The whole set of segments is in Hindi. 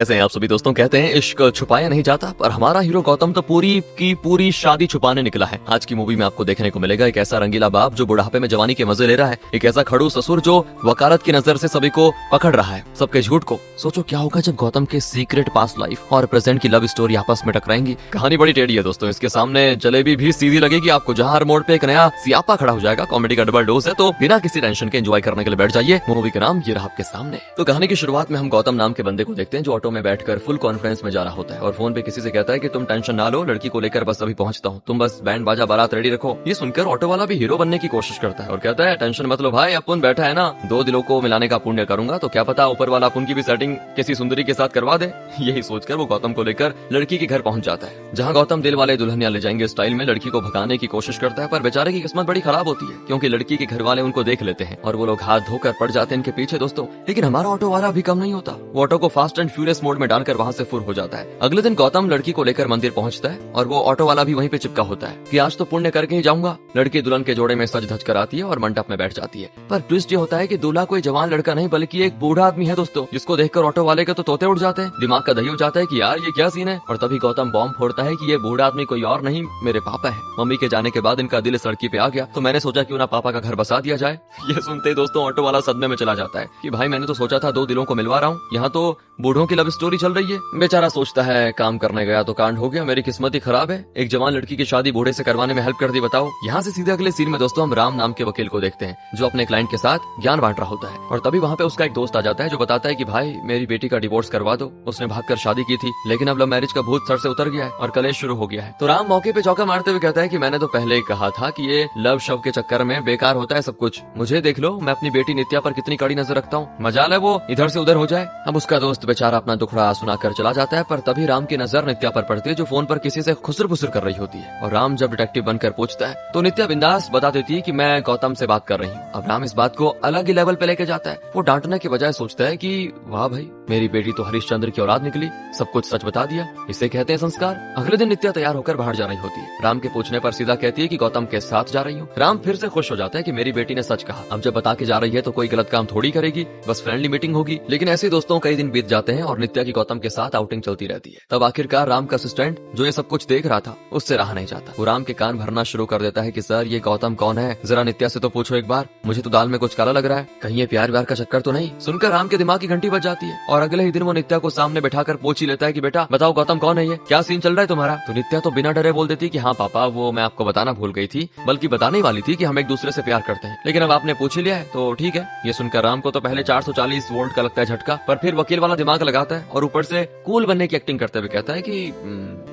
ऐसे हैं आप सभी दोस्तों। कहते हैं इश्क छुपाया नहीं जाता, पर हमारा हीरो गौतम तो पूरी की पूरी शादी छुपाने निकला है। आज की मूवी में आपको देखने को मिलेगा एक ऐसा रंगीला बाप जो बुढ़ापे में जवानी के मजे ले रहा है, एक ऐसा खड़ूस ससुर जो वकालत की नजर से सभी को पकड़ रहा है, सबके झूठ को। सोचो क्या होगा जब गौतम के सीक्रेट पास्ट लाइफ और प्रेजेंट की लव स्टोरी आपस में टकराएंगी। कहानी बड़ी टेढ़ी है दोस्तों, इसके सामने जलेबी भी सीधी लगेगी आपको। जहाँ हर मोड़ पे एक नया सियापा खड़ा हो जाएगा। कॉमेडी का डबल डोज है, तो बिना किसी टेंशन के एंजॉय करने के लिए बैठ जाइए। मूवी का नाम ये रहा आपके सामने। तो कहानी की शुरुआत में हम गौतम नाम के बंदे को देखते हैं जो ऑटो में बैठकर फुल कॉन्फ्रेंस में जा रहा होता है और फोन पे किसी से कहता है कि तुम टेंशन ना लो, लड़की को लेकर बस अभी पहुंचता हूँ, तुम बस बैंड बाजा बारात रेडी रखो। ये सुनकर ऑटो वाला भी हीरो बनने की कोशिश करता है और कहता है टेंशन मत लो भाई, अपन बैठा है ना, दो दिलों को मिलाने का पुण्य करूंगा, तो क्या पता ऊपर वाला अपन की भी सेटिंग किसी सुंदरी के साथ करवा दे। यही सोचकर वो गौतम को लेकर लड़की के घर पहुंच जाता है, जहाँ गौतम दिल वाले दुल्हनिया ले जाएंगे स्टाइल में लड़की को भगाने की कोशिश करता है। पर बेचारे की किस्मत बड़ी खराब होती है, क्योंकि लड़की के घर वाले उनको देख लेते हैं और वो लोग हाथ धोकर पड़ जाते हैं इनके पीछे दोस्तों। लेकिन हमारा ऑटो वाला भी कम नहीं होता, वो ऑटो को फास्ट एंड फ्यूरियस मोड में डालकर वहाँ से फुर हो जाता है। अगले दिन गौतम लड़की को लेकर मंदिर पहुंचता है और वो ऑटो वाला भी वहीं पे चिपका होता है कि आज तो पुण्य करके ही जाऊंगा। लड़की दुल्हन के जोड़े में सज धज कर आती है और मंडप में बैठ जाती है। पर ट्विस्ट ये होता है कि दूल्हा कोई जवान लड़का नहीं बल्कि एक बूढ़ा आदमी है दोस्तों, जिसको देखकर ऑटो वाले के तो तोते उड़ जाते हैं, दिमाग का दही हो जाता है कि यार ये क्या सीन है। और तभी गौतम बॉम्ब फोड़ता है कि ये बूढ़ा आदमी कोई और नहीं मेरे पापा है। मम्मी के जाने के बाद इनका दिल इस लड़की पे आ गया, तो मैंने सोचा क्यों ना पापा का घर बसा दिया जाए। ये सुनते ही दोस्तों ऑटो वाला सदमे में चला जाता है कि भाई मैंने तो सोचा था दो दिलों को मिलवा रहा हूँ, यहाँ तो बूढ़ों की लव स्टोरी चल रही है। बेचारा सोचता है काम करने गया तो कांड हो गया, मेरी किस्मत ही खराब है, एक जवान लड़की की शादी बूढ़े से करवाने में हेल्प कर दी बताओ। यहाँ से सीधे अगले सीन में दोस्तों हम राम नाम के वकील को देखते हैं जो अपने क्लाइंट के साथ ज्ञान बांट रहा होता है। और तभी वहाँ पे उसका एक दोस्त आ जाता है जो बताता है कि भाई मेरी बेटी का डिवोर्स करवा दो, उसने भागकर शादी की थी, लेकिन अब लव मैरिज का भूत सर से उतर गया है और कलेश शुरू हो गया है। तो राम मौके पे चौका मारते हुए कहता है कि मैंने तो पहले ही कहा था कि ये लव शव के चक्कर में बेकार होता है सब कुछ, मुझे देख लो मैं अपनी बेटी नित्या पर कितनी कड़ी नजर रखता हूँ, मजाल है वो इधर से उधर हो जाए। अब उसका दोस्त बेचारा अपना दुखड़ा सुनाकर चला जाता है, पर तभी राम की नजर नित्या पर पड़ती है जो फोन पर किसी से खुसर फुसर कर रही होती है। और राम जब डिटेक्टिव बनकर पूछता है तो नित्या बिंदास बता देती है कि मैं गौतम से बात कर रही हूँ। अब राम इस बात को अलग ही लेवल पे लेके जाता है, वो डांटने के बजाय सोचता है कि वाह भाई मेरी बेटी तो हरिश्चंद्र की औलाद निकली, सब कुछ सच बता दिया, इसे कहते हैं संस्कार। अगले दिन नित्या तैयार होकर बाहर जा रही होती है, राम के पूछने पर सीधा कहती है कि गौतम के साथ जा रही हूँ। राम फिर से खुश हो जाता है कि मेरी बेटी ने सच कहा, अब जब बता के जा रही है तो कोई गलत काम थोड़ी करेगी, बस फ्रेंडली मीटिंग होगी। लेकिन ऐसे दोस्तों कई दिन बीत जाते हैं और नित्या की गौतम के साथ आउटिंग चलती रहती है। तब आखिरकार राम का असिस्टेंट जो ये सब कुछ देख रहा था उससे रहा नहीं जाता, वो राम के कान भरना शुरू कर देता है कि सर ये गौतम कौन है, जरा नित्या से तो पूछो एक बार, मुझे तो दाल में कुछ काला लग रहा है, कहीं ये प्यार व्यार का चक्कर तो नहीं। सुनकर राम के दिमाग की घंटी बज जाती है और अगले ही दिन वो नित्या को सामने बैठाकर पूछ ही लेता है कि बेटा बताओ गौतम कौन है, ये क्या सीन चल रहा है तुम्हारा। तो नित्या तो बिना डरे बोल देती है कि हाँ पापा वो मैं आपको बताना भूल गई थी, बल्कि बताने वाली थी कि हम एक दूसरे से प्यार करते हैं, लेकिन अब आपने पूछ ही लिया है तो ठीक है। ये सुनकर राम को तो पहले 440 वोल्ट का लगता है झटका, पर फिर वकील वाला दिमाग लगाता है और ऊपर से कूल बनने की एक्टिंग करते हुए कहता है कि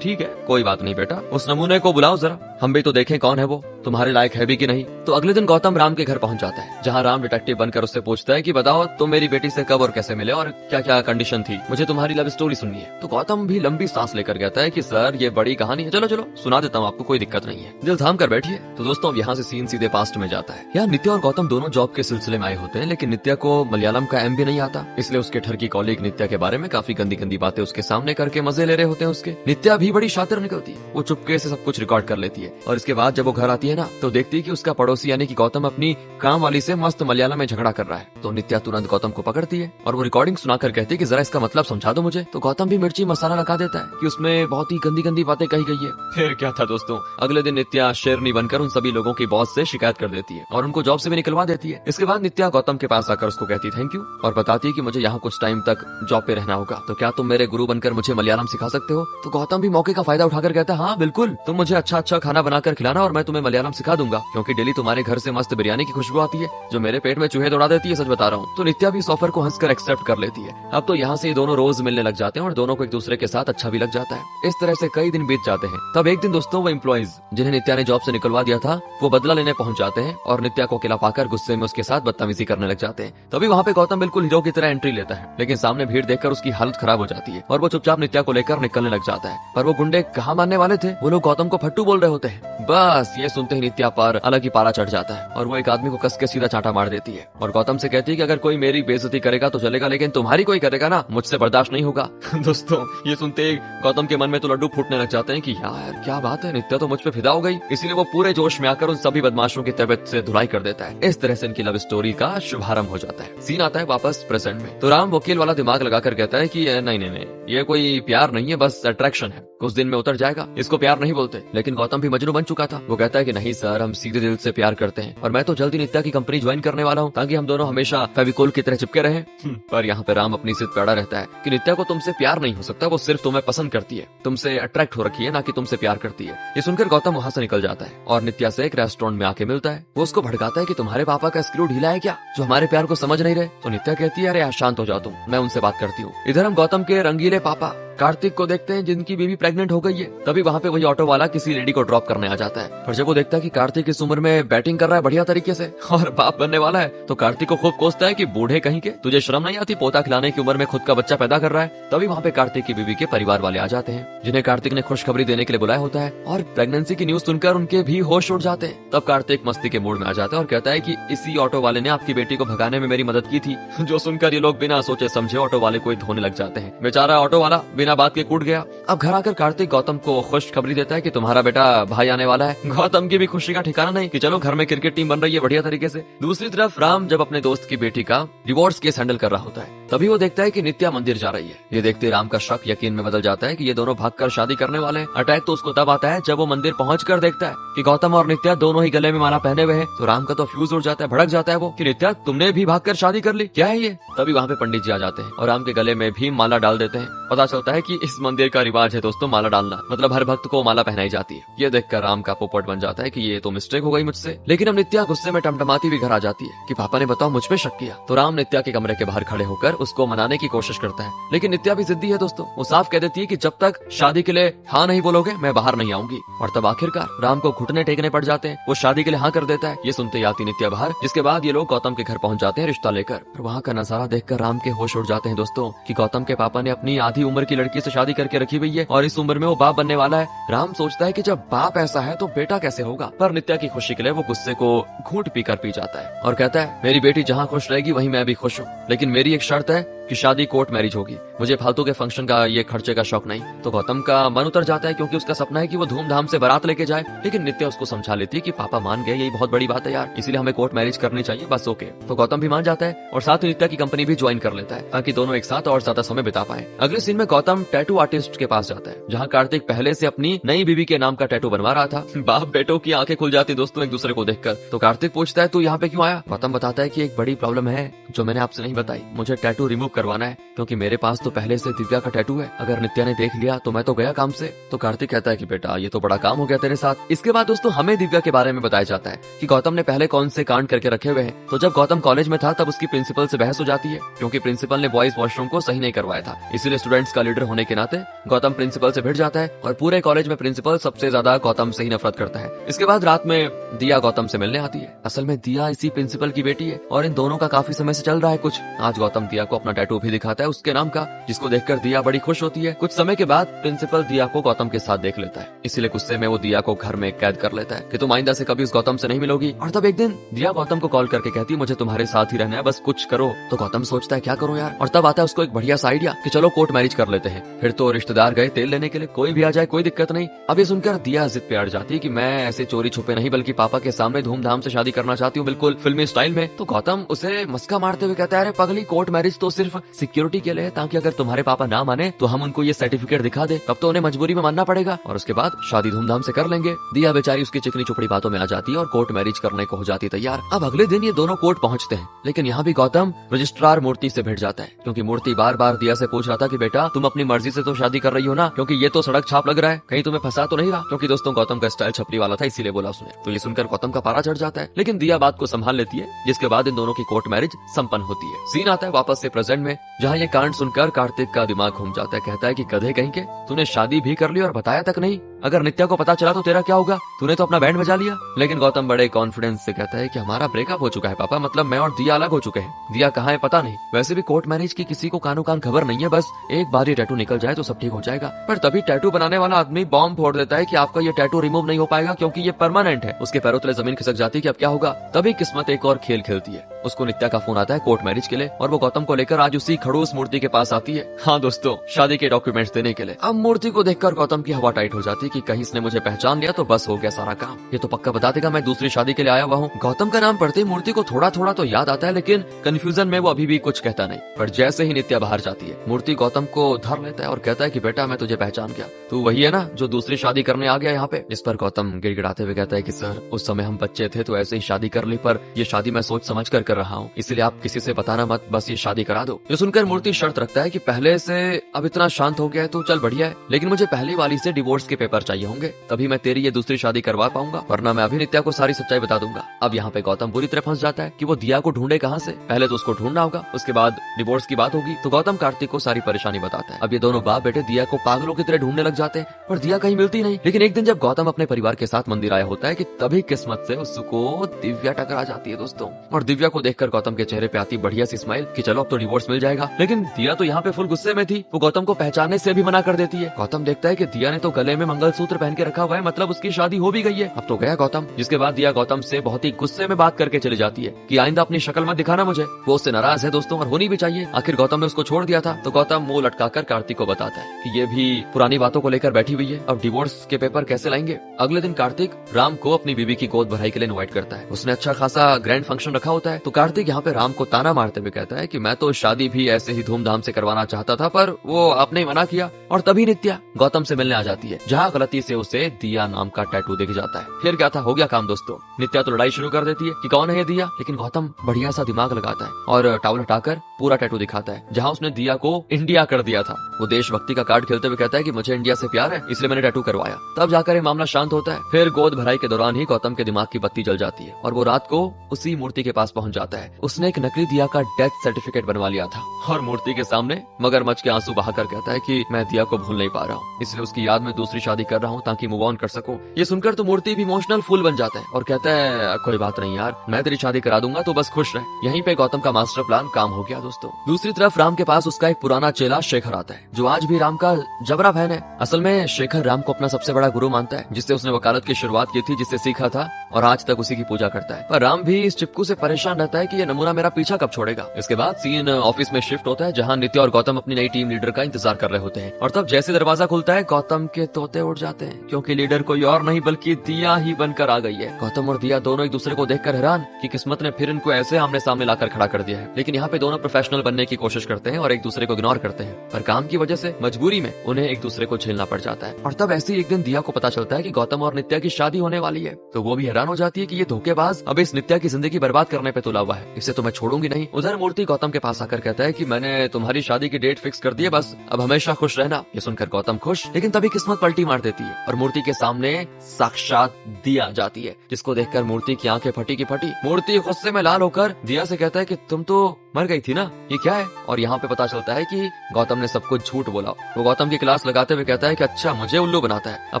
ठीक है कोई बात नहीं बेटा, उस नमूने को बुलाओ जरा, हम भी तो देखें कौन है वो, तुम्हारे लायक है भी कि नहीं। तो अगले दिन गौतम राम के घर पहुंच जाता है, जहां राम डिटेक्टिव बनकर उससे पूछता है कि बताओ तुम मेरी बेटी से कब और कैसे मिले और क्या क्या कंडीशन थी, मुझे तुम्हारी लव स्टोरी सुननी है। तो गौतम भी लंबी सांस लेकर कहता है कि सर ये बड़ी कहानी है, चलो चलो सुना देता हूँ आपको, कोई दिक्कत नहीं है, दिल थाम कर बैठिए। तो दोस्तों यहाँ से सीन सीधे पास्ट में जाता है। यहाँ नित्या और गौतम दोनों जॉब के सिलसिले में आए होते हैं, लेकिन नित्या को मलयालम का एम भी नहीं आता, इसलिए उसके ठर की कॉलीग नित्या के बारे में काफी गंदी गंदी बातें उसके सामने करके मजे ले रहे होते हैं उसके। नित्या भी बड़ी शातिर निकलती है, वो चुपके से सब कुछ रिकॉर्ड कर लेती है और इसके बाद जब वो घर आती है ना तो देखती है कि उसका पड़ोसी यानी कि गौतम अपनी काम वाली से मस्त मलयालम में झगड़ा कर रहा है। तो नित्या तुरंत गौतम को पकड़ती है और वो रिकॉर्डिंग सुनाकर कहती है कि जरा इसका मतलब समझा दो मुझे। तो गौतम भी मिर्ची मसाला लगा देता है कि उसमें बहुत ही गंदी गंदी बातें कही गई है। फिर क्या था दोस्तों, अगले दिन नित्या शेरनी बनकर उन सभी लोगों की बॉस से शिकायत कर देती है और उनको जॉब से भी निकलवा देती है। इसके बाद नित्या गौतम के पास आकर उसको कहती थैंक यू और बताती है कि मुझे यहाँ कुछ टाइम तक जॉब पे रहना होगा, तो क्या तुम मेरे गुरु बनकर मुझे मलयालम सिखा सकते हो। तो गौतम भी मौके का फायदा उठाकर कहता है हाँ बिल्कुल, तुम मुझे अच्छा अच्छा खाना बनाकर खिलाना और मैं तुम्हें मलयालम सिखा दूंगा, क्योंकि डेली तुम्हारे घर से मस्त बिरयानी की खुशबू आती है जो मेरे पेट में चूहे दौड़ा देती है, सच बता रहा हूँ। तो नित्या भी इस ऑफर को हंसकर एक्सेप्ट कर लेती है। अब तो यहाँ से दोनों रोज मिलने लग जाते हैं और दोनों को एक दूसरे के साथ अच्छा भी लग जाता है। इस तरह से कई दिन बीत जाते हैं। तब एक दिन दोस्तों वो एम्प्लॉइज जिन्हें नित्या ने जॉब से निकलवा दिया था वो बदला लेने पहुंच जाते हैं और नित्या को अकेला पाकर गुस्से में उसके साथ बदतमीजी करने लग जाते हैं। तभी वहाँ पे गौतम बिल्कुल हीरो की तरह एंट्री लेता है, लेकिन सामने भीड़ देखकर उसकी हालत खराब हो जाती है और वो चुपचाप नित्या को लेकर निकलने लग जाता है। पर वो गुंडे कहाँ मानने वाले थे, वो लोग गौतम को फट्टू बोल रहे होते हैं। बोलते हैं। बस ये सुनते ही नित्या पर अलग ही पारा चढ़ जाता है और वो एक आदमी को कस के सीधा चांटा मार देती है और गौतम से कहती है कि अगर कोई मेरी बेइज्जती करेगा तो चलेगा, लेकिन तुम्हारी कोई करेगा ना, मुझसे बर्दाश्त नहीं होगा। दोस्तों ये सुनते ही गौतम के मन में तो लड्डू फूटने लग जाते हैं कि यार क्या बात है, नित्या तो मुझ पे फिदा हो गई। इसीलिए वो पूरे जोश में आकर उन सभी बदमाशों की तबीयत से धुलाई कर देता है। इस तरह से इनकी लव स्टोरी का शुभारंभ हो जाता है। सीन आता है वापस प्रेजेंट में। तो राम वकील वाला दिमाग लगाकर कहता है कि नहीं नहीं नहीं, ये कोई प्यार नहीं है, बस अट्रैक्शन है, कुछ दिन में उतर जाएगा, इसको प्यार नहीं बोलते। लेकिन गौतम भी मजनू बन चुका था। वो कहता है कि नहीं सर, हम सीधे दिल से प्यार करते हैं और मैं तो जल्दी नित्या की कंपनी ज्वाइन करने वाला हूँ ताकि हम दोनों हमेशा फेविकोल की तरह चिपके रहें। पर यहाँ पे राम अपनी जिद पे अड़ा रहता है कि नित्या को तुमसे प्यार नहीं हो सकता, वो सिर्फ तुम्हें पसंद करती है, तुमसे अट्रैक्ट हो रखी है, ना कि तुमसे प्यार करती है। ये सुनकर गौतम वहाँ से निकल जाता है और नित्या से एक रेस्टोरेंट में आके मिलता है। वो उसको भड़काता है कि तुम्हारे पापा का स्क्रू ढीला है क्या, जो हमारे प्यार को समझ नहीं रहे। तो नित्या कहती है अरे यार शांत हो जाओ तुम, मैं उनसे बात करती हूँ। इधर हम गौतम के रंगीले पापा कार्तिक को देखते हैं जिनकी बीवी प्रेग्नेंट हो गई है। तभी वहाँ पे वही ऑटो वाला किसी लेडी को ड्रॉप करने आ जाता है। पर जब वो देखता है कि कार्तिक इस उम्र में बैटिंग कर रहा है बढ़िया तरीके से और बाप बनने वाला है, तो कार्तिक को खूब कोसता है कि बूढ़े कहीं के, तुझे शर्म नहीं आती, पोता खिलाने की उम्र में खुद का बच्चा पैदा कर रहा है। तभी वहाँ पे कार्तिक की बीवी के परिवार वाले आ जाते हैं जिन्हें कार्तिक ने खुशखबरी देने के लिए बुलाया होता है और प्रेगनेंसी की न्यूज सुनकर उनके भी होश उड़ जाते हैं। तब कार्तिक मस्ती के मूड में आ जाता है और कहता है कि इसी ऑटो वाले ने आपकी बेटी को भगाने में मेरी मदद की थी। जो सुनकर ये लोग बिना सोचे समझे ऑटो वाले को धोने लग जाते हैं। बेचारा ऑटो वाला बिना बात के कूद गया। अब घर आकर कार्तिक गौतम को खुशखबरी देता है कि तुम्हारा बेटा भाई आने वाला है। गौतम की भी खुशी का ठिकाना नहीं कि चलो घर में क्रिकेट टीम बन रही है बढ़िया तरीके से। दूसरी तरफ राम जब अपने दोस्त की बेटी का डिवोर्स केस हैंडल कर रहा होता है, तभी वो देखता है कि नित्या मंदिर जा रही है। ये देखते राम का शक यकीन में बदल जाता है कि ये दोनों भागकर शादी करने वाले हैं। अटैक तो उसको तब आता है जब वो मंदिर पहुंचकर देखता है कि गौतम और नित्या दोनों ही गले में माला पहने हुए हैं। तो राम का तो फ्यूज उड़ जाता है, भड़क जाता है वो कि नित्या तुमने भी भागकर शादी कर ली, क्या है ये। तभी वहाँ पे पंडित जी आ जाते हैं और राम के गले में भी माला डाल देते हैं। पता चलता है कि इस मंदिर का रिवाज है दोस्तों माला डालना, मतलब हर भक्त को माला पहनाई जाती है। ये देखकर राम का पोपट बन जाता है कि ये तो मिस्टेक हो गई मुझसे। लेकिन अब नित्या गुस्से में टमटमाती भी घर आ जाती है कि पापा ने बताओ मुझ पे शक किया। तो राम नित्या के कमरे के बाहर खड़े होकर उसको मनाने की कोशिश करता है, लेकिन नित्या भी जिद्दी है दोस्तों। वो साफ कह देती है कि जब तक शादी के लिए हाँ नहीं बोलोगे मैं बाहर नहीं आऊंगी। और तब आखिरकार राम को घुटने टेकने पड़ जाते हैं। वो शादी के लिए हाँ कर देता है। ये सुनते ही आती नित्या बाहर, जिसके बाद ये लोग गौतम के घर पहुंच जाते हैं रिश्ता लेकर। वहाँ का नजारा देखकर राम के होश उड़ जाते हैं दोस्तों कि गौतम के पापा ने अपनी आधी उम्र की लड़की से शादी करके रखी हुई है और इस उम्र में वो बाप बनने वाला है। राम सोचता है कि जब बाप ऐसा है तो बेटा कैसे होगा। पर नित्या की खुशी के लिए वो गुस्से को घूंट पीकर पी जाता है और कहता है मेरी बेटी जहाँ खुश रहेगी वहीं मैं भी खुश हूँ, लेकिन मेरी एक शर्त है कि शादी कोर्ट मैरिज होगी, मुझे फालतू के फंक्शन का ये खर्चे का शौक नहीं। तो गौतम का मन उतर जाता है क्योंकि उसका सपना है कि वो धूमधाम से बारात लेके जाए। लेकिन नित्या उसको समझा लेती है कि पापा मान गए, यही बहुत बड़ी बात है यार, इसीलिए हमें कोर्ट मैरिज करनी चाहिए, बस ओके। तो गौतम भी मान जाता है और साथ ही नित्या की कंपनी भी ज्वाइन कर लेता है ताकि दोनों एक साथ और ज्यादा समय बिता पाए। अगले सीन में गौतम टैटू आर्टिस्ट के पास जाता है जहाँ कार्तिक पहले से अपनी नई बीवी के नाम का टैटू बनवा रहा था। बाप बेटों की आंखें खुल जाती दोस्तों एक दूसरे को देखकर। तो कार्तिक पूछता है तू यहाँ पे क्यों आया। गौतम बताता है कि एक बड़ी प्रॉब्लम है जो मैंने आपसे नहीं बताई, मुझे टैटू रिमूव करवाना है क्योंकि मेरे पास तो पहले से दिव्या का टैटू है, अगर नित्या ने देख लिया तो मैं तो गया काम से। तो कार्तिक कहता है कि बेटा ये तो बड़ा काम हो गया तेरे साथ। इसके बाद दोस्तों हमें दिव्या के बारे में बताया जाता है कि गौतम ने पहले कौन से कांड करके रखे हुए हैं। तो जब गौतम कॉलेज में था तब उसकी प्रिंसिपल से बहस हो जाती है क्योंकि प्रिंसिपल ने बॉयज वॉशरूम को सही नहीं करवाया था। इसीलिए स्टूडेंट्स का लीडर होने के नाते गौतम प्रिंसिपल से भिड़ जाता है और पूरे कॉलेज में प्रिंसिपल सबसे ज्यादा गौतम से ही नफरत करता है। इसके बाद रात में दिया गौतम से मिलने आती है। असल में दिया इसी प्रिंसिपल की बेटी है और इन दोनों का काफी समय से चल रहा है कुछ। आज गौतम दिया को अपना टैटू भी दिखाता है उसके नाम का, जिसको देखकर दिया बड़ी खुश होती है। कुछ समय के बाद प्रिंसिपल दिया को गौतम के साथ देख लेता है, इसीलिए गुस्से में वो दिया को घर में कैद कर लेता है कि तुम आइंदा से कभी उस गौतम से नहीं मिलोगी। और तब एक दिन दिया गौतम को कॉल करके कहती है मुझे तुम्हारे साथ ही रहना है, बस कुछ करो। तो गौतम सोचता है क्या करो यार। और तब आता है उसको एक बढ़िया सा आइडिया कि चलो कोर्ट मैरिज कर लेते हैं। फिर तो रिश्तेदार गए तेल लेने के लिए, कोई भी आ जाए कोई दिक्कत नहीं। अब ये सुनकर दिया जिद पे अड़ जाती है कि मैं ऐसे चोरी छुपे नहीं बल्कि पापा के सामने धूमधाम से शादी करना चाहती हूँ, बिल्कुल फिल्मी स्टाइल में। तो गौतम उसे मस्का मारते हुए कहता है अरे पगली, कोर्ट मैरिज तो सिर्फ सिक्योरिटी के लिए है ताकि अगर तुम्हारे पापा ना माने तो हम उनको ये सर्टिफिकेट दिखा दे, तब तो उन्हें मजबूरी में मानना पड़ेगा और उसके बाद शादी धूमधाम से कर लेंगे। दिया बेचारी उसकी चिकनी चुपड़ी बातों में आ जाती है और कोर्ट मैरिज करने को हो जाती तैयार। अब अगले दिन ये दोनों कोर्ट पहुंचते हैं, लेकिन यहाँ भी गौतम रजिस्ट्रार मूर्ति से भिड़ जाता है क्योंकि मूर्ति बार बार दिया से पूछ रहा था कि बेटा तुम अपनी मर्जी से तो शादी कर रही हो ना, क्योंकि ये तो सड़क छाप लग रहा है, कहीं तुम्हें फंसा तो नहीं रहा। क्योंकि दोस्तों गौतम का स्टाइल छपरी वाला था इसीलिए बोला उसने। तो ये सुनकर गौतम का पारा चढ़ जाता है, लेकिन दिया बात को संभाल लेती है, जिसके बाद इन दोनों की कोर्ट मैरिज संपन्न होती है। सीन आता है वापस से प्रेजेंट में जहाँ ये कांड सुनकर कार्तिक का दिमाग घूम जाता है। कहता है कि गधे कहीं के, तूने शादी भी कर ली और बताया तक नहीं। अगर नित्या को पता चला तो तेरा क्या होगा? तूने तो अपना बैंड बजा लिया। लेकिन गौतम बड़े कॉन्फिडेंस से कहता है कि हमारा ब्रेकअप हो चुका है पापा, मतलब मैं और दिया अलग हो चुके हैं। दिया कहाँ है पता नहीं। वैसे भी कोर्ट मैरिज की किसी को कानो कान खबर नहीं है, बस एक बार ये टैटू निकल जाए तो सब ठीक हो जाएगा। पर तभी टैटू बनाने वाला आदमी बॉम्ब फोड़ देता है कि आपका ये टैटू रिमूव नहीं हो पाएगा क्योंकि ये परमानेंट है। उसके पैरों तले जमीन खिसक जाती है कि अब क्या होगा। तभी किस्मत एक और खेल खेलती है। उसको नित्या का फोन आता है कोर्ट मैरिज के लिए और वो गौतम को लेकर आज उसी खड़ूस मूर्ति के पास आती है। हाँ दोस्तों, शादी के डॉक्यूमेंट्स देने के लिए। अब मूर्ति को देखकर गौतम की हवा टाइट हो जाती है कि कहीं इसने मुझे पहचान लिया तो बस हो गया सारा काम। ये तो पक्का बता देगा मैं दूसरी शादी के लिए आया हुआ हूँ। गौतम का नाम पढ़ते ही मूर्ति को थोड़ा थोड़ा तो याद आता है, लेकिन कंफ्यूजन में वो अभी भी कुछ कहता नहीं। पर जैसे ही नित्या बाहर जाती है, मूर्ति गौतम को धर लेता है और कहता है कि बेटा मैं तुझे पहचान गया, तू वही है ना जो दूसरी शादी करने आ गया यहाँ पे। इस पर गौतम गिड़गिड़ाते हुए कहता है कि सर उस समय हम बच्चे थे तो ऐसे ही शादी कर ली, पर ये शादी मैं सोच समझ कर रहा हूँ, इसलिए आप किसी से बताना मत, बस ये शादी करा दो। ये सुनकर मूर्ति शर्त रखता है कि पहले से अब इतना शांत हो गया है तो चल बढ़िया है, लेकिन मुझे पहली वाली से डिवोर्स के पेपर चाहिए होंगे, तभी मैं तेरी ये दूसरी शादी करवा पाऊंगा, वरना मैं अभी नित्या को सारी सच्चाई बता दूंगा। अब यहाँ पे गौतम बुरी तरह फंस जाता है कि वो दिया को ढूंढे कहाँ से। पहले तो उसको ढूंढना होगा, उसके बाद डिवोर्स की बात होगी। तो गौतम कार्तिक को सारी परेशानी बताता है। अब ये दोनों बाप बेटे दिया को पागलों की तरह ढूंढने लग जाते हैं, पर दिया कहीं मिलती नहीं। लेकिन एक दिन जब गौतम अपने परिवार के साथ मंदिर आया होता है कि तभी किस्मत से उसको दिव्या टकरा जाती है दोस्तों। और दिव्या को देखकर गौतम के चेहरे पे आती बढ़िया सी स्माइल कि चलो अब तो डिवोर्स मिल जाएगा। लेकिन दिया तो यहाँ पे फुल गुस्से में थी, वो गौतम को पहचानने से भी मना कर देती है। गौतम देखता है कि दिया ने तो गले में मंगलसूत्र पहन के रखा हुआ है, मतलब उसकी शादी हो भी गई है, अब तो गया गौतम। जिसके बाद दिया गौतम से बहुत ही गुस्से में बात करके चली जाती है कि आइंदा अपनी शक्ल मत दिखाना मुझे। वो उससे नाराज है दोस्तों, और होनी भी चाहिए, आखिर गौतम ने उसको छोड़ दिया था। तो गौतम मुंह लटकाकर कार्तिक को बताता है कि ये भी पुरानी बातों को लेकर बैठी हुई है, अब डिवोर्स के पेपर कैसे लाएंगे। अगले दिन कार्तिक राम को अपनी बीवी की गोद भराई के लिए इनवाइट करता है। उसने अच्छा खासा ग्रैंड फंक्शन रखा होता है। तो कार्तिक यहाँ पे राम को ताना मारते हुए कहता है कि मैं तो शादी भी ऐसे ही धूमधाम से करवाना चाहता था, पर वो आपने मना किया। और तभी नित्या गौतम से मिलने आ जाती है, जहाँ गलती से उसे दिया नाम का टैटू दिख जाता है। फिर क्या था, हो गया काम दोस्तों। नित्या तो लड़ाई शुरू कर देती है कि कौन है ये दिया, लेकिन गौतम बढ़िया सा दिमाग लगाता है और टॉवल हटाकर पूरा टैटू दिखाता है, जहाँ उसने दिया को इंडिया कर दिया था। वो देशभक्ति का कार्ड खेलते हुए कहता है कि मुझे इंडिया से प्यार है, इसलिए मैंने टैटू करवाया। तब जाकर ये मामला शांत होता है। फिर गोद भराई के दौरान ही गौतम के दिमाग की बत्ती जल जाती है और वो रात को उसी मूर्ति के पास पहुंच जाता है। उसने एक नकली दिया का डेथ सर्टिफिकेट बनवा लिया था और मूर्ति के सामने मगरमच्छ के आंसू बहाकर कहता है कि मैं दिया को भूल नहीं पा रहा हूँ, इसलिए उसकी याद में दूसरी शादी कर रहा हूँ ताकि मूव ऑन कर सकूं। ये सुनकर तो मूर्ति भी इमोशनल फूल बन जाता है और कहता है कोई बात नहीं यार, मैं तेरी शादी करा दूंगा, तो बस खुश रहे। यहीं पे गौतम का मास्टर प्लान काम हो गया दोस्तों। दूसरी तरफ राम के पास उसका एक पुराना चेला शेखर आता है, जो आज भी राम का जबरा फैन है। असल में शेखर राम को अपना सबसे बड़ा गुरु मानता है, जिससे उसने वकालत की शुरुआत की थी, जिससे सीखा था, और आज तक उसी की पूजा करता है। पर राम भी इस चिपकू से परेशान रहता है कि ये नमूना मेरा पीछा कब छोड़ेगा। इसके बाद सीन ऑफिस में शिफ्ट होता है, जहाँ नित्या और गौतम अपनी नई टीम लीडर का इंतजार कर रहे होते हैं। और तब जैसे दरवाजा खुलता है, गौतम के तोते उड़ जाते हैं, क्योंकि लीडर कोई और नहीं बल्कि दिया ही बनकर आ गई है। गौतम और दिया दोनों एक दूसरे को देखकर हैरान कि किस्मत ने फिर इनको ऐसे आमने सामने लाकर खड़ा कर दिया है। लेकिन यहाँ पे दोनों प्रोफेशनल बनने की कोशिश करते हैं और एक दूसरे को इग्नोर करते हैं, पर काम की वजह से मजबूरी में उन्हें एक दूसरे को झेलना पड़ जाता है। और तब ऐसे ही एक दिन दिया को पता चलता है कि गौतम और नित्या की शादी होने वाली है। तो वो भी हैरान हो जाती है कि ये धोखेबाज अब इस नित्या की जिंदगी बर्बाद करने पे तुला हुआ है, इसे तो मैं छोड़ूंगी नहीं। उधर मूर्ति गौतम के पास आकर कहता है कि मैंने तुम्हारी शादी की डेट फिक्स कर दी है, बस अब हमेशा खुश रहना। ये सुनकर गौतम खुश, लेकिन तभी किस्मत पलटी मार देती है और मूर्ति के सामने साक्षात दिया जाती है, जिसको देखकर मूर्ति की आंखें फटी की फटी। मूर्ति गुस्से में लाल होकर दिया से कहता है कि तुम तो मर गई थी ना, ये क्या है। और यहाँ पे पता चलता है कि गौतम ने सब कुछ झूठ बोला। वो गौतम की क्लास लगाते हुए कहता है कि अच्छा मुझे उल्लू बनाता है, अब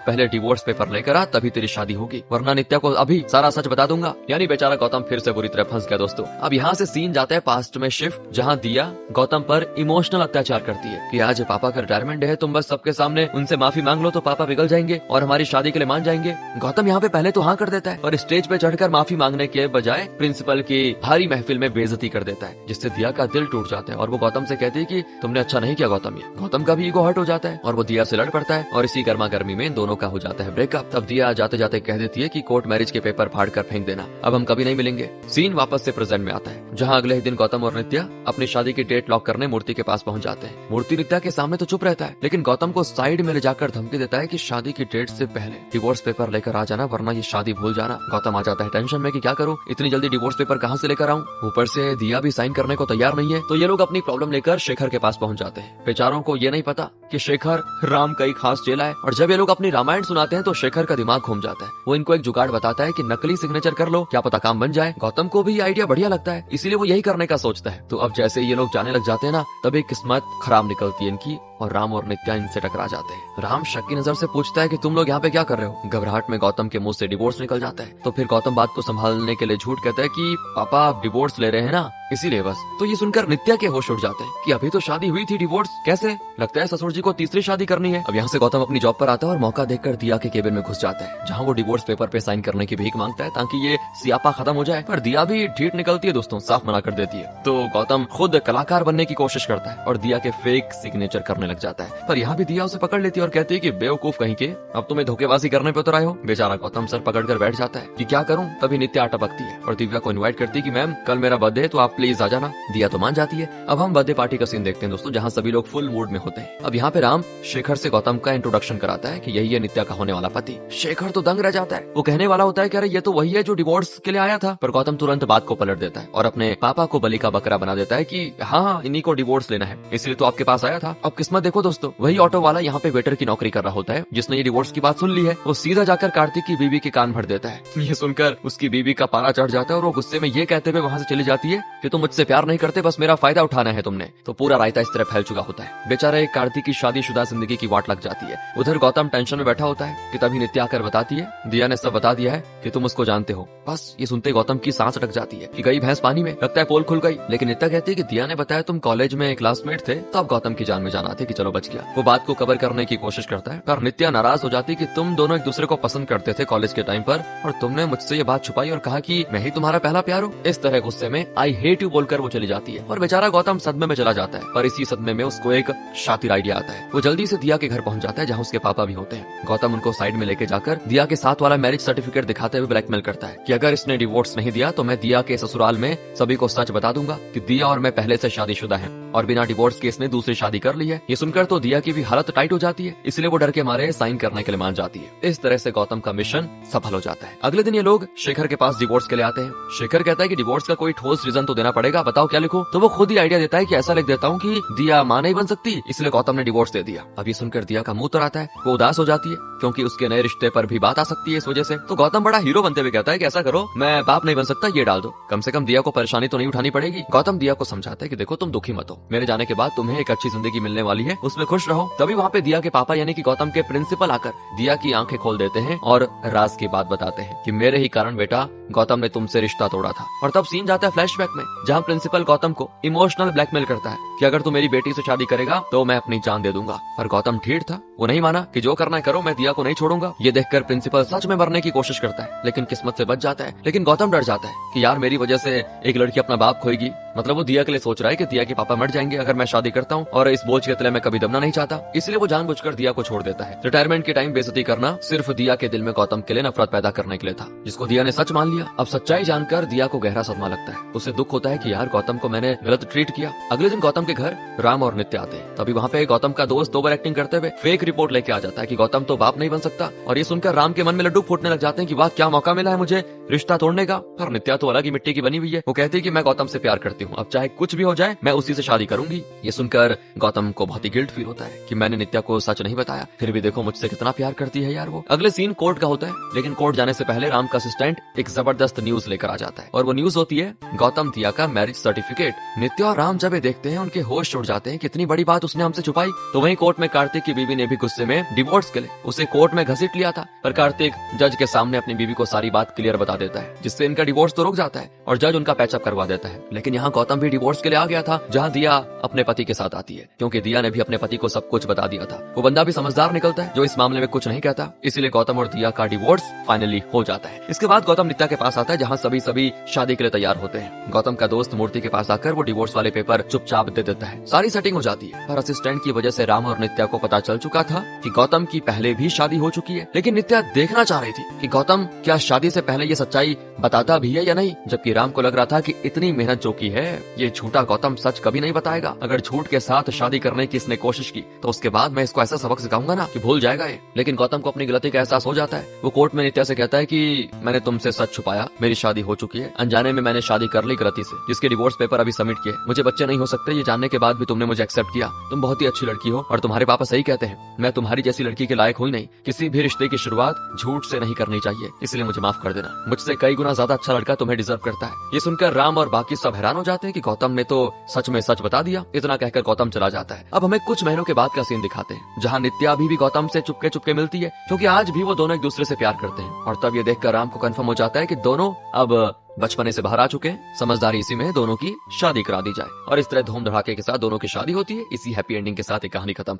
पहले डिवोर्स पेपर लेकर आ, तभी तेरी शादी होगी, वरना नित्या को अभी सारा सच बता दूंगा। यानी बेचारा गौतम फिर से बुरी तरह फंस गया दोस्तों। अब यहाँ से सीन जाता है पास्ट में शिफ्ट, जहाँ दिया गौतम पर इमोशनल अत्याचार करती है कि आज पापा का रिटायरमेंट डे है, तुम बस सबके सामने उनसे माफी मांग लो तो पापा पिघल जाएंगे और हमारी शादी के लिए मान जाएंगे। गौतम यहाँ पे पहले तो हाँ कर देता है, और स्टेज पे चढ़कर माफी मांगने के बजाय प्रिंसिपल की भारी महफिल में बेइज्जती कर देता है, जिससे दिया का दिल टूट जाता है और वो गौतम से कहती है कि तुमने अच्छा नहीं किया गौतम। ये गौतम का भी ईगो हर्ट हो जाता है और वो दिया से लड़ पड़ता है और इसी गर्मा गर्मी में इन दोनों का हो जाता है ब्रेकअप। तब दिया जाते जाते कह देती है कि कोर्ट मैरिज के पेपर फाड़ कर फेंक देना, अब हम कभी नहीं मिलेंगे। सीन वापस से प्रेजेंट में आता है, जहाँ अगले ही दिन गौतम और नित्या अपनी शादी की डेट लॉक करने मूर्ति के पास पहुंच जाते हैं। मूर्ति नित्या के सामने तो चुप रहता है, लेकिन गौतम को साइड में ले जाकर धमकी देता है कि शादी की डेट से पहले डिवोर्स पेपर लेकर आ जाना, वरना ये शादी भूल जाना। गौतम आ जाता है टेंशन में कि क्या करूं, इतनी जल्दी डिवोर्स पेपर कहां से लेकर आऊं। ऊपर से दिया भी साइन करने को तैयार नहीं है। तो ये लोग अपनी प्रॉब्लम लेकर शेखर के पास पहुंच जाते हैं। बेचारों को ये नहीं पता कि शेखर राम का एक खास चेला है, और जब ये लोग अपनी रामायण सुनाते हैं तो शेखर का दिमाग घूम जाता है। वो इनको एक जुगाड़ बताता है कि नकली सिग्नेचर कर लो, क्या पता काम बन जाए। गौतम को भी ये आइडिया बढ़िया लगता है, इसीलिए वो यही करने का सोचता है। तो अब जैसे ये लोग जाने लग जाते हैं ना, तभी किस्मत खराब निकलती है इनकी और राम और नित्या इनसे टकरा जाते हैं। राम शक की नजर से पूछता है कि तुम लोग यहाँ पे क्या कर रहे हो। घबराहट में गौतम के मुंह से डिवोर्स निकल जाता है। तो फिर गौतम बात को संभालने के लिए झूठ कहता है कि पापा आप डिवोर्स ले रहे हैं ना, इसीलिए बस। तो ये सुनकर नित्या के होश उड़ जाते हैं कि अभी तो शादी हुई थी, डिवोर्स कैसे? लगता है ससुर जी को तीसरी शादी करनी है। अब यहाँ से गौतम अपनी जॉब पर आता है और मौका देखकर दिया के केबिन में घुस जाता है, जहाँ वो डिवोर्स पेपर पे साइन करने की भीख मांगता है ताकि ये सियापा खत्म हो जाए। पर दिया भी ढीठ निकलती है दोस्तों, साफ मना कर देती है। तो गौतम खुद कलाकार बनने की कोशिश करता है और दिया के फेक सिग्नेचर करने लग जाता है। पर यहाँ भी दिया उसे पकड़ लेती है और कहती है कि बेवकूफ कहीं के, अब तुम्हें धोखेबाजी करने पे उतर आए हो। बेचारा गौतम सर पकड़कर बैठ जाता है कि क्या करूं। तभी नित्या टपकती है और दिव्या को इनवाइट करती है कि मैम कल मेरा बर्थडे है तो आप प्लीज आ जाना। दिया तो मान जाती है। अब हम बर्थडे पार्टी का सीन देखते हैं दोस्तों, जहाँ सभी लोग फुल मूड में होते हैं। अब यहाँ पे राम शेखर से गौतम का इंट्रोडक्शन कराता है कि यही है नित्या का होने वाला पति। शेखर तो दंग रह जाता है। वो कहने वाला होता है कि अरे ये तो वही है जो डिवोर्स के लिए आया था, पर गौतम तुरंत बात को पलट देता है और अपने पापा को बलि का बकरा बना देता है कि हाँ इन्हीं को डिवोर्स लेना है, इसलिए तो आपके पास आया था। अब किस्मत देखो दोस्तों, वही ऑटो वाला यहाँ पे वेटर की नौकरी कर रहा होता है जिसने ये डिवोर्स की बात सुन ली है। वो सीधा जाकर कार्तिक की बीवी के कान भर देता है। ये सुनकर उसकी बीवी का पारा चढ़ जाता है और वो गुस्से में ये कहते हुए वहाँ से चली जाती है कि तुम मुझसे प्यार नहीं करते, बस मेरा फायदा उठाना है तुमने। तो पूरा रायता इस तरह फैल चुका होता है। बेचारे कार्तिक की शादीशुदा जिंदगी की वाट लग जाती है। उधर गौतम टेंशन में बैठा होता है कि तभी नित्या आकर बताती है दिया ने सब बता दिया है कि तुम उसको जानते हो। बस ये सुनते गौतम की सांस अटक जाती है कि गई भैंस पानी में, लगता है पोल खुल गई। लेकिन नित्या कहती है कि दिया ने बताया तुम कॉलेज में क्लासमेट थे, तो अब गौतम की जान में जान आती कि चलो बच गया। वो बात को कवर करने की कोशिश करता है पर नित्या नाराज हो जाती कि तुम दोनों एक दूसरे को पसंद करते थे कॉलेज के टाइम पर और तुमने मुझसे ये बात छुपाई और कहा कि मैं ही तुम्हारा पहला प्यार हूँ। इस तरह गुस्से में आई हेट यू बोलकर वो चली जाती है और बेचारा गौतम सदमे में चला जाता है। पर इसी सदमे में उसको एक शातिर आइडिया आता है। वो जल्दी से दिया के घर पहुंच जाता है जहाँ उसके पापा भी होते हैं। गौतम उनको साइड में लेके जाकर दिया के साथ वाला मैरिज सर्टिफिकेट दिखाते हुए ब्लैकमेल करता है कि अगर इसने डिवोर्स नहीं दिया तो मैं दिया के ससुराल में सभी को सच बता दूंगा कि दिया और मैं पहले से शादीशुदा हैं और बिना डिवोर्स के इसने दूसरी शादी कर ली है। ये सुनकर तो दिया की भी हालत टाइट हो जाती है, इसलिए वो डर के मारे साइन करने के लिए मान जाती है। इस तरह से गौतम का मिशन सफल हो जाता है। अगले दिन ये लोग शेखर के पास डिवोर्स के लिए आते हैं। शेखर कहता है कि डिवोर्स का कोई ठोस रीजन तो देना पड़ेगा, बताओ क्या लिखूं। तो वो खुद ही आइडिया देता है कि ऐसा लिख देता हूँ कि दिया मां नहीं बन सकती, इसलिए गौतम ने डिवोर्स दे दिया। अब ये सुनकर दिया का मुंह तर आता है, वो उदास हो जाती है क्योंकि उसके नए रिश्ते पर भी बात आ सकती है इस वजह से। तो गौतम बड़ा हीरो बनते हुए कहता है कि ऐसा करो, मैं बाप नहीं बन सकता, ये डाल दो, कम से कम दिया को परेशानी तो नहीं उठानी पड़ेगी। गौतम दिया को समझाता है कि देखो तुम दुखी मत हो, मेरे जाने के बाद तुम्हें एक अच्छी जिंदगी मिलने वाली है, उसमें खुश रहो। तभी वहाँ पे दिया के पापा यानी कि गौतम के प्रिंसिपल आकर दिया की आंखें खोल देते हैं और राज की बात बताते हैं कि मेरे ही कारण बेटा गौतम ने तुमसे रिश्ता तोड़ा था। और तब सीन जाता है फ्लैशबैक में, जहाँ प्रिंसिपल गौतम को इमोशनल ब्लैकमेल करता है कि अगर तू मेरी बेटी से शादी करेगा तो मैं अपनी जान दे दूंगा। पर गौतम ठीक था, वो नहीं माना कि जो करना है करो, मैं दिया को नहीं छोड़ूंगा। ये देखकर प्रिंसिपल सच में मरने की कोशिश करता है लेकिन किस्मत से बच जाता है। लेकिन गौतम डर जाता है कि यार मेरी वजह से एक लड़की अपना बाप खोएगी, मतलब वो दिया के लिए सोच रहा है कि दिया के पापा मर जाएंगे अगर मैं शादी करता हूँ और इस बोझ के तले मैं कभी दबना नहीं चाहता, इसलिए वो जानबूझकर दिया को छोड़ देता है। रिटायरमेंट के टाइम बेइज्जती करना सिर्फ दिया के दिल में गौतम के लिए नफरत पैदा करने के लिए था, जिसको दिया ने सच मान लिया। अब सच्चाई जानकर दिया को गहरा सदमा लगता है, उसे दुख होता है कि यार गौतम को मैंने गलत ट्रीट किया। अगले दिन गौतम के घर राम और नित्या आते हैं। तभी वहाँ पे गौतम का दोस्त ओवर एक्टिंग करते हुए फेक रिपोर्ट लेके आ जाता है कि गौतम तो बाप नहीं बन सकता। और ये सुनकर राम के मन में लड्डू फूटने लग जाते हैं कि वाह क्या मौका मिला है मुझे रिश्ता तोड़ने का। पर नित्या तो अलग ही मिट्टी की बनी हुई है, वो कहती है कि मैं गौतम से प्यार करती हूँ, अब चाहे कुछ भी हो जाए मैं उसी से शादी करूंगी। ये सुनकर गौतम को बहुत ही गिल्ट फील होता है कि मैंने नित्या को सच नहीं बताया, फिर भी देखो मुझसे कितना प्यार करती है यार वो। अगले सीन कोर्ट का होता है, लेकिन कोर्ट जाने से पहले राम का असिस्टेंट एक जबरदस्त न्यूज लेकर आ जाता है और वो न्यूज होती है गौतम दिया का मैरिज सर्टिफिकेट। नित्या और राम जब ये देखते हैं उनके होश उड़ जाते हैं, कितनी बड़ी बात उसने हमसे छुपाई। तो वहीं कोर्ट में कार्तिक की बीवी ने भी गुस्से में डिवोर्स के लिए उसे कोर्ट में घसीट लिया था, पर कार्तिक जज के सामने अपनी बीवी को सारी बात क्लियर बता देता है, जिससे इनका डिवोर्स तो रुक जाता है और जज उनका पैचअप करवा देता है। लेकिन यहाँ गौतम भी डिवोर्स के लिए आ गया था, जहाँ दिया अपने पति के साथ आती है, क्योंकि दिया ने भी अपने पति को सब कुछ बता दिया था। वो बंदा भी समझदार निकलता है जो इस मामले में कुछ नहीं कहता, इसीलिए गौतम और दिया का डिवोर्स फाइनली हो जाता है। इसके बाद गौतम नित्या के पास आता है, जहाँ सभी शादी के लिए तैयार होते हैं। गौतम का दोस्त मूर्ति के पास आकर वो डिवोर्स वाले पेपर चुपचाप दे देता है। सारी सेटिंग हो जाती है, पर असिस्टेंट की वजह से राम और नित्या को पता चल चुका था कि गौतम की पहले भी शादी हो चुकी है। लेकिन नित्या देखना चाह रही थी कि गौतम क्या शादी से पहले ये सच्चाई बताता भी है या नहीं, जबकि राम को लग रहा था कि इतनी मेहनत जो की है ये झूठा गौतम सच कभी नहीं बताएगा। अगर झूठ के साथ शादी करने की इसने कोशिश की तो उसके बाद मैं इसको ऐसा सबक सिखाऊंगा ना कि भूल जाएगा ये। लेकिन गौतम को अपनी गलती का एहसास हो जाता है। वो कोर्ट में नित्या से कहता है कि मैंने तुमसे सच छुपा छुपाया। मेरी शादी हो चुकी है, अनजाने में मैंने शादी कर ली गलती से, जिसके डिवोर्स पेपर अभी सबमिट किए। मुझे बच्चे नहीं हो सकते ये जानने के बाद भी तुमने मुझे एक्सेप्ट किया। तुम बहुत ही अच्छी लड़की हो और तुम्हारे पापा सही कहते हैं, मैं तुम्हारी जैसी लड़की के लायक हुई नहीं। किसी भी रिश्ते की शुरुआत झूठ से नहीं करनी चाहिए, इसलिए मुझे माफ कर देना। मुझसे कई गुना ज्यादा अच्छा लड़का तुम्हें डिजर्व करता है। ये सुनकर राम और बाकी सब हैरान हो जाते हैं कि गौतम ने तो सच में सच बता दिया। इतना कहकर गौतम चला जाता है। अब हमें कुछ महीनों के बाद का सीन दिखाते हैं, जहाँ नित्या अभी भी गौतम से चुपके चुपके मिलती है, क्योंकि आज भी वो दोनों एक दूसरे से प्यार करते हैं। और तब ये देखकर राम को कंफर्म हो जाता है कि दोनों अब बचपने से बाहर आ चुके हैं। समझदारी इसी में है, दोनों की शादी करा दी जाए। और इस तरह धूम धड़ाके के साथ दोनों की शादी होती है। इसी हैप्पी एंडिंग के साथ एक कहानी खत्म।